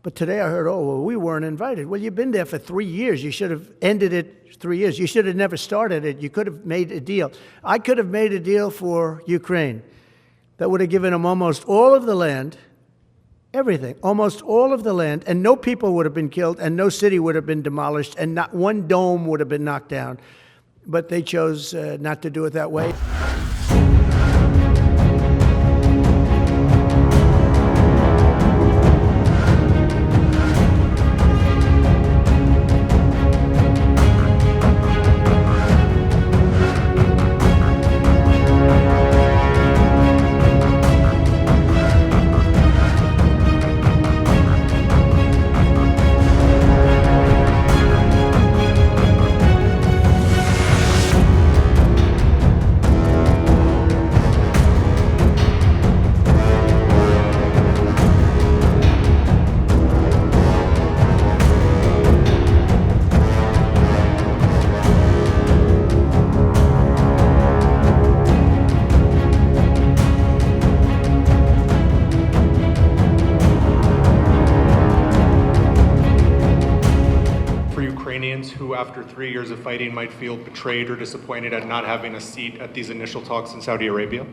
But today I heard, oh, well, we weren't invited. Well, you've been there for 3 years. You should have ended it 3 years. You should have never started it. You could have made a deal. I could have made a deal for Ukraine that would have given them almost all of the land, everything, almost all of the land, and no people would have been killed, and no city would have been demolished, and not one dome would have been knocked down. But they chose not to do it that way. Who, after 3 years of fighting, might feel betrayed or disappointed at not having a seat at these initial talks in Saudi Arabia?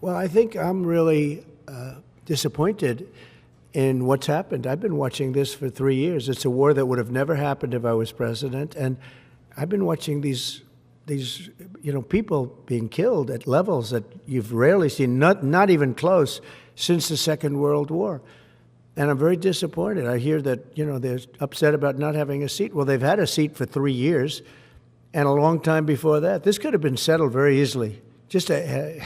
Well, I think I'm really disappointed in what's happened. I've been watching this for 3 years. It's a war that would have never happened if I was president, and I've been watching these people being killed at levels that you've rarely seen, not even close, since the Second World War. And I'm very disappointed. I hear that, they're upset about not having a seat. Well, they've had a seat for 3 years and a long time before that. This could have been settled very easily. Just a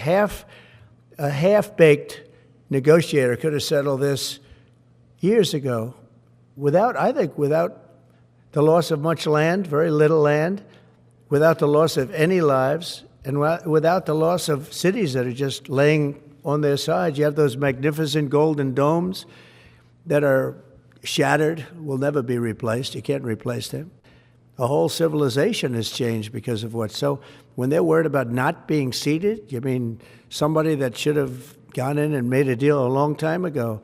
half-baked negotiator could have settled this years ago without the loss of much land, very little land, without the loss of any lives, and without the loss of cities that are just laying on their sides. You have those magnificent golden domes that are shattered, will never be replaced. You can't replace them. A whole civilization has changed because of what. So when they're worried about not being seated, you mean somebody that should have gone in and made a deal a long time ago?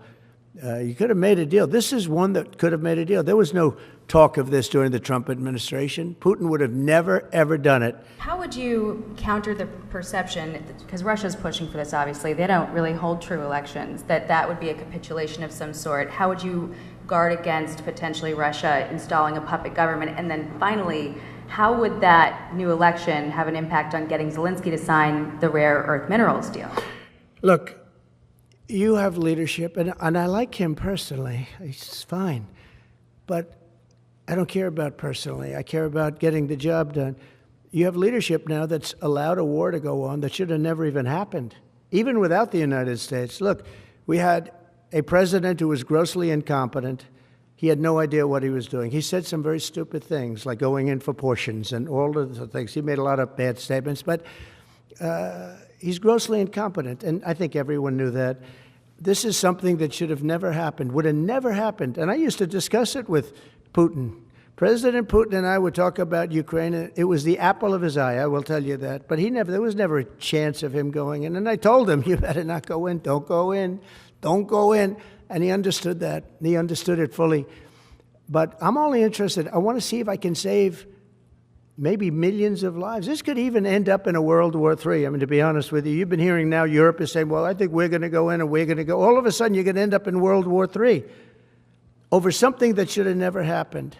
You could have made a deal. This is one that could have made a deal. There was no talk of this during the Trump administration. Putin would have never, ever done it. How would you counter the perception, because Russia's pushing for this, obviously, they don't really hold true elections, that would be a capitulation of some sort. How would you guard against potentially Russia installing a puppet government? And then finally, how would that new election have an impact on getting Zelensky to sign the rare earth minerals deal? Look, you have leadership, and I like him personally. He's fine. But I don't care about personally. I care about getting the job done. You have leadership now that's allowed a war to go on that should have never even happened, even without the United States. Look, we had a president who was grossly incompetent. He had no idea what he was doing. He said some very stupid things, like going in for portions and all of the things. He made a lot of bad statements, but he's grossly incompetent, and I think everyone knew that. This is something that should have never happened, would have never happened. And I used to discuss it with Putin. President Putin and I would talk about Ukraine. And it was the apple of his eye, I will tell you that. But there was never a chance of him going in. And I told him, you better not go in. Don't go in. Don't go in. And he understood that. He understood it fully. But I'm only interested. I want to see if I can save maybe millions of lives. This could even end up in a World War III. I mean, to be honest with you, you've been hearing now Europe is saying, well, I think we're going to go in and we're going to go. All of a sudden, you're going to end up in World War III over something that should have never happened.